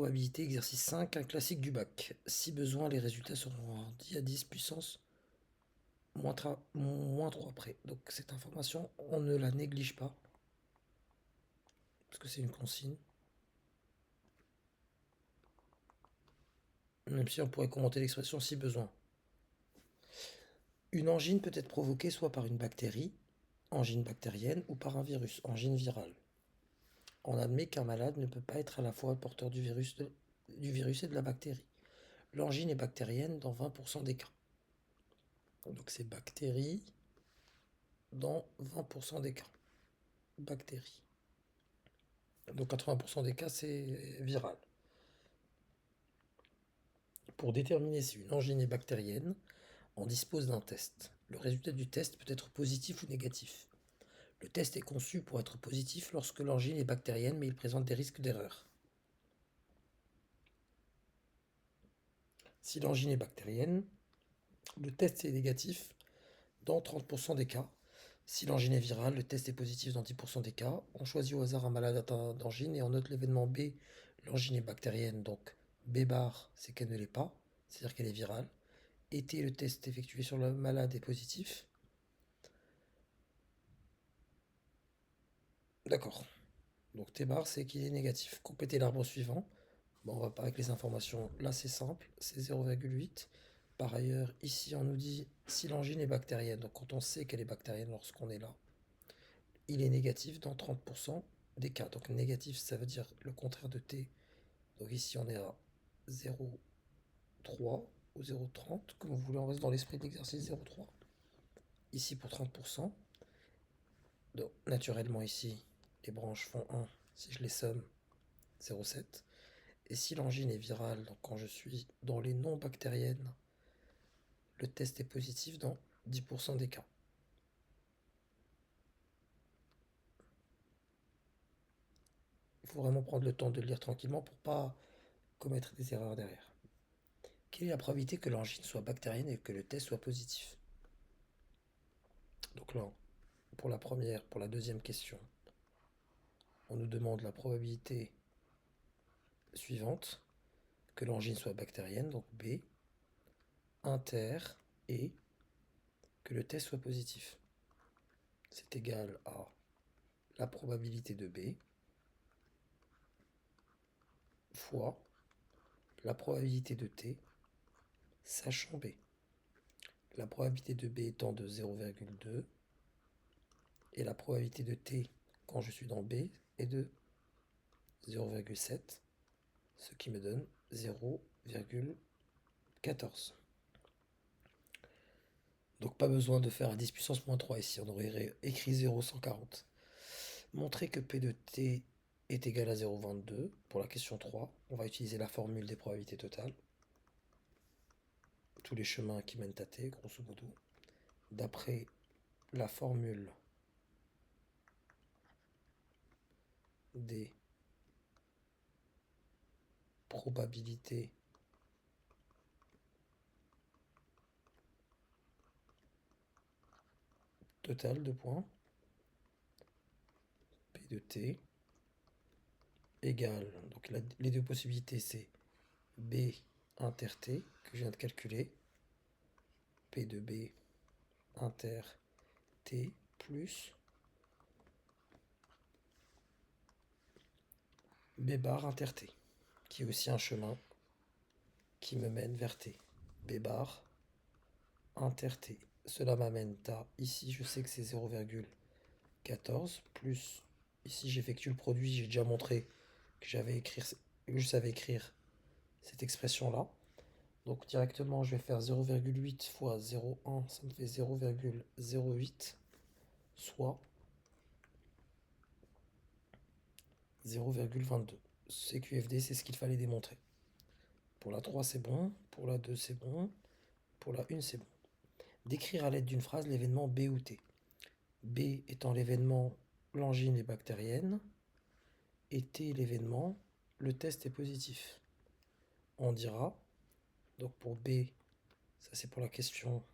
Probabilité exercice 5, un classique du bac. Si besoin, les résultats seront en 10 à 10 puissance moins 3 près. Donc cette information, on ne la néglige pas, parce que c'est une consigne. Même si on pourrait commenter l'expression si besoin. Une angine peut être provoquée soit par une bactérie, angine bactérienne, ou par un virus, angine virale. On admet qu'un malade ne peut pas être à la fois porteur du virus et de la bactérie. L'angine est bactérienne dans 20% des cas. Donc c'est bactérie dans 20% des cas. Bactérie. Donc 80% des cas, c'est viral. Pour déterminer si une angine est bactérienne, on dispose d'un test. Le résultat du test peut être positif ou négatif. Le test est conçu pour être positif lorsque l'angine est bactérienne, mais il présente des risques d'erreur. Si l'angine est bactérienne, le test est négatif dans 30% des cas. Si l'angine est virale, le test est positif dans 10% des cas. On choisit au hasard un malade atteint d'angine et on note l'événement B. L'angine est bactérienne, donc B bar, c'est qu'elle ne l'est pas, c'est-à-dire qu'elle est virale. Et T, le test effectué sur le malade est positif. D'accord. Donc T bar, c'est qu'il est négatif. Complétez l'arbre suivant. Bon, on va pas avec les informations. Là, c'est simple, c'est 0,8. Par ailleurs, ici, on nous dit si l'angine est bactérienne. Donc quand on sait qu'elle est bactérienne lorsqu'on est là, il est négatif dans 30% des cas. Donc négatif, ça veut dire le contraire de T. Donc ici, on est à 0,3 ou 0,30, comme vous voulez, on reste dans l'esprit de l'exercice 0,3. Ici pour 30%. Donc naturellement ici, les branches font 1. Si je les somme, 0,7. Et si l'angine est virale, donc quand je suis dans les non bactériennes, le test est positif dans 10% des cas. Il faut vraiment prendre le temps de le lire tranquillement pour pas commettre des erreurs derrière. Quelle est la probabilité que l'angine soit bactérienne et que le test soit positif? Donc là, pour la deuxième question, on nous demande la probabilité suivante, que l'angine soit bactérienne, donc B, inter, et que le test soit positif. C'est égal à la probabilité de B fois la probabilité de T, sachant B. La probabilité de B étant de 0,2 et la probabilité de T quand je suis dans B est de 0,7, ce qui me donne 0,14. Donc pas besoin de faire à 10 puissance moins 3 ici, on aurait écrit 0,140. Montrer que P de T est égal à 0,22. Pour la question 3, on va utiliser la formule des probabilités totales. Tous les chemins qui mènent à T, grosso modo. D'après la formule des probabilités totales de points, P de T égale, donc les deux possibilités c'est B inter T que je viens de calculer, P de B inter T plus B bar inter T, qui est aussi un chemin qui me mène vers T. B bar inter T. Cela m'amène à, ici je sais que c'est 0,14, plus, ici j'effectue le produit, j'ai déjà montré que je savais écrire cette expression-là. Donc directement je vais faire 0,8 fois 0,1, ça me fait 0,08, soit 0,22. CQFD, c'est ce qu'il fallait démontrer. Pour la 3, c'est bon. Pour la 2, c'est bon. Pour la 1, c'est bon. Décrire à l'aide d'une phrase l'événement B ou T. B étant l'événement l'angine est bactérienne. Et T l'événement, le test est positif. On dira, donc pour B, ça c'est pour la question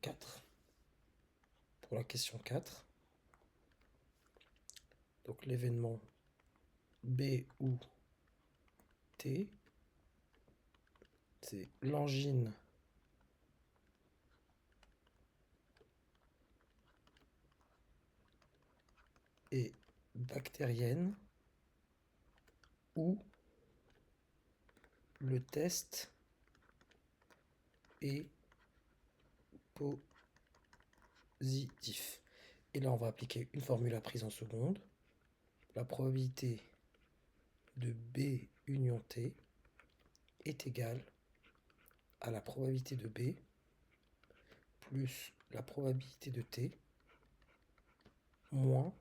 4. Pour la question 4, Donc l'événement B ou T, c'est l'angine est bactérienne ou le test est positif. Et là, on va appliquer une formule à prise en seconde. La probabilité de B union T est égale à la probabilité de B plus la probabilité de T moins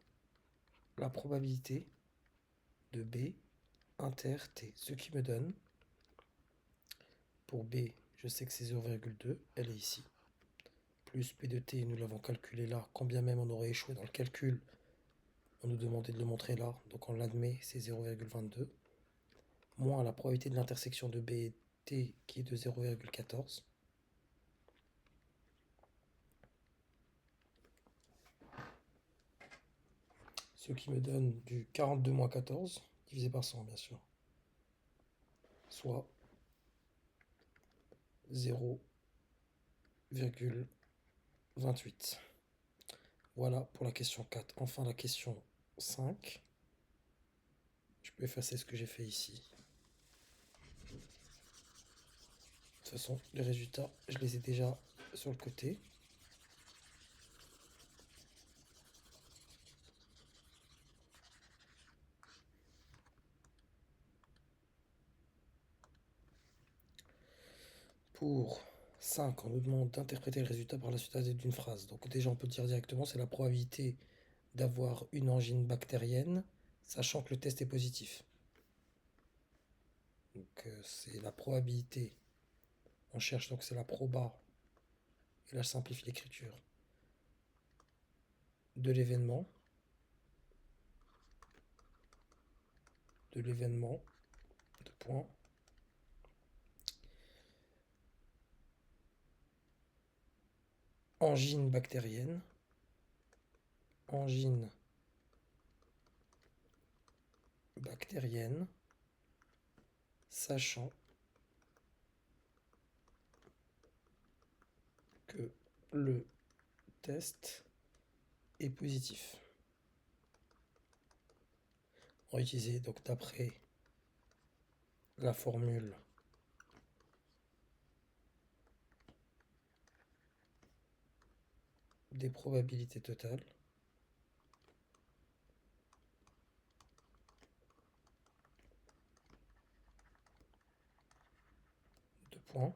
la probabilité de B inter T. Ce qui me donne, pour B, je sais que c'est 0,2, elle est ici. Plus P de T, nous l'avons calculé là, quand bien même on aurait échoué dans le calcul, on nous demandait de le montrer là, donc on l'admet, c'est 0,22. Moins la probabilité de l'intersection de B et T qui est de 0,14. Ce qui me donne du 42 moins 14, divisé par 100 bien sûr, soit 0,28. Voilà pour la question 4. Enfin la question 5. Je peux effacer ce que j'ai fait ici. De toute façon, les résultats, je les ai déjà sur le côté. Pour 5, on nous demande d'interpréter le résultat par la suite d'une phrase. Donc déjà, on peut dire directement, c'est la probabilité d'avoir une angine bactérienne, sachant que le test est positif. Donc c'est la probabilité. On cherche, donc c'est la proba. Et là, je simplifie l'écriture. De l'événement. De l'événement. De point. Angine bactérienne. Angine bactérienne. Sachant que le test est positif. On va utiliser donc d'après la formule des probabilités totales. Deux points.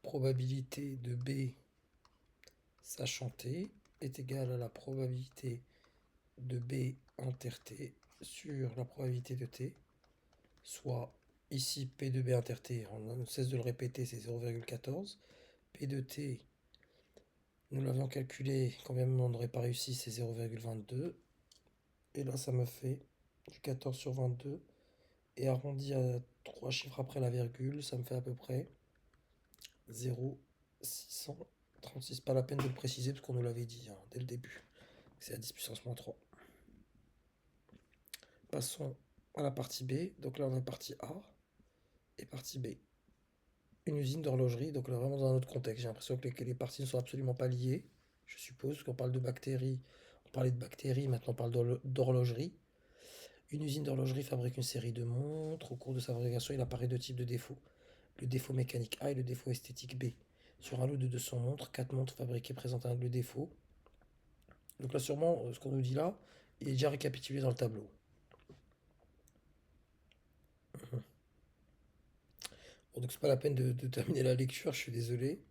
Probabilité de B sachant T est égale à la probabilité de B inter T sur la probabilité de T, soit ici P de B inter T, on ne cesse de le répéter, c'est 0,14. P de T, nous l'avions calculé, quand même on n'aurait pas réussi, c'est 0,22. Et là, ça me fait du 14 sur 22. Et arrondi à 3 chiffres après la virgule, ça me fait à peu près 0,636. Pas la peine de le préciser parce qu'on nous l'avait dit hein, dès le début. C'est à 10 puissance moins 3. Passons à la partie B. Donc là, on a partie A et partie B. Une usine d'horlogerie. Donc là, vraiment dans un autre contexte. J'ai l'impression que les parties ne sont absolument pas liées. Je suppose qu'on parle de bactéries. On parlait de bactéries, maintenant on parle d'horlogerie. Une usine d'horlogerie fabrique une série de montres. Au cours de sa fabrication, il apparaît deux types de défauts. Le défaut mécanique A et le défaut esthétique B. Sur un lot de 200 montres, 4 montres fabriquées présentent un défaut. Donc là, sûrement, ce qu'on nous dit là, il est déjà récapitulé dans le tableau. Bon, donc c'est pas la peine de terminer la lecture, je suis désolé.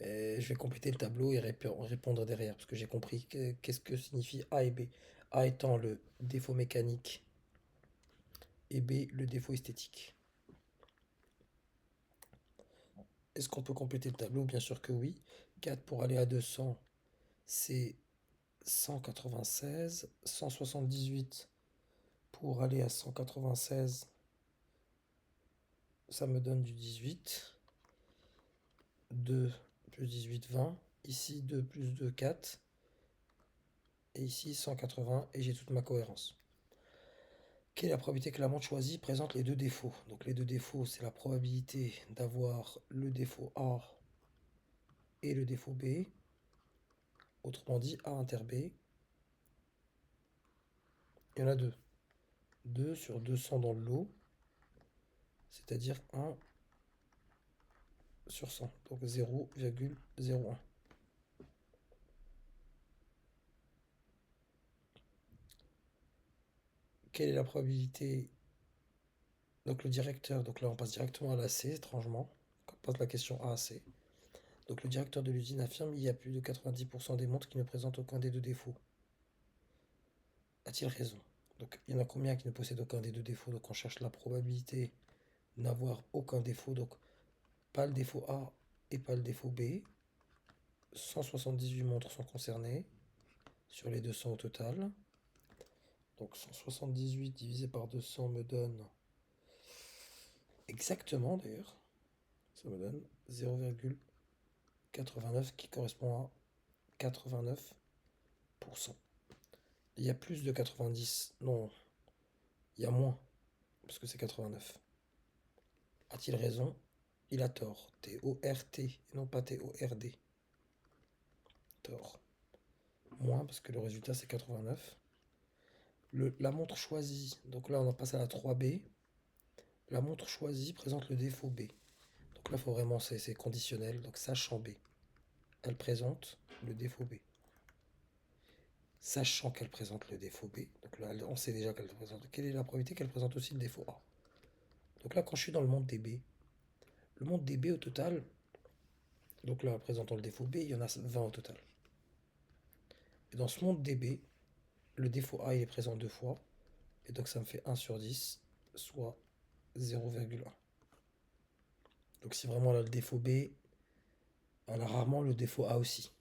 Mais je vais compléter le tableau et répondre derrière, parce que j'ai compris qu'est-ce que signifie A et B. A étant le défaut mécanique et B le défaut esthétique. Est-ce qu'on peut compléter le tableau? Bien sûr que oui. 4 pour aller à 200, c'est 196. 178 pour aller à 196, ça me donne du 18. 2 plus 18, 20. Ici, 2 plus 2, 4. et ici 180, et j'ai toute ma cohérence. Quelle est la probabilité que la montre choisie présente les deux défauts? Donc les deux défauts, c'est la probabilité d'avoir le défaut A et le défaut B. Autrement dit, A inter B. Il y en a deux. 2 sur 200 dans le lot, c'est-à-dire 1 sur 100, donc 0,01. Quelle est la probabilité? Donc le directeur, donc là on passe directement à la C, étrangement. On pose la question A à C. Donc le directeur de l'usine affirme qu'il y a plus de 90% des montres qui ne présentent aucun des deux défauts. A-t-il raison? Donc il y en a combien qui ne possèdent aucun des deux défauts? Donc on cherche la probabilité de n'avoir aucun défaut. Donc pas le défaut A et pas le défaut B. 178 montres sont concernées sur les 200 au total. Donc 178 divisé par 200 me donne exactement d'ailleurs, ça me donne 0,89 qui correspond à 89%. Il y a plus de 90, non, il y a moins, parce que c'est 89. A-t-il raison? Il a tort. T-O-R-T, et non pas T-O-R-D. Tort. Moins, parce que le résultat c'est 89. La montre choisie, donc là on passe à la 3B. La montre choisie présente le défaut B. Donc là, il faut vraiment, c'est conditionnel. Donc sachant B, elle présente le défaut B. Sachant qu'elle présente le défaut B, donc là, on sait déjà qu'elle présente. Quelle est la probabilité qu'elle présente aussi le défaut A? Donc là, quand je suis dans le monde DB, le monde DB au total, donc là, présentant le défaut B, il y en a 20 au total. Et dans ce monde DB, le défaut A, il est présent 2 fois. Et donc ça me fait 1 sur 10, soit 0,1. Donc si vraiment là, le défaut B, on a rarement le défaut A aussi.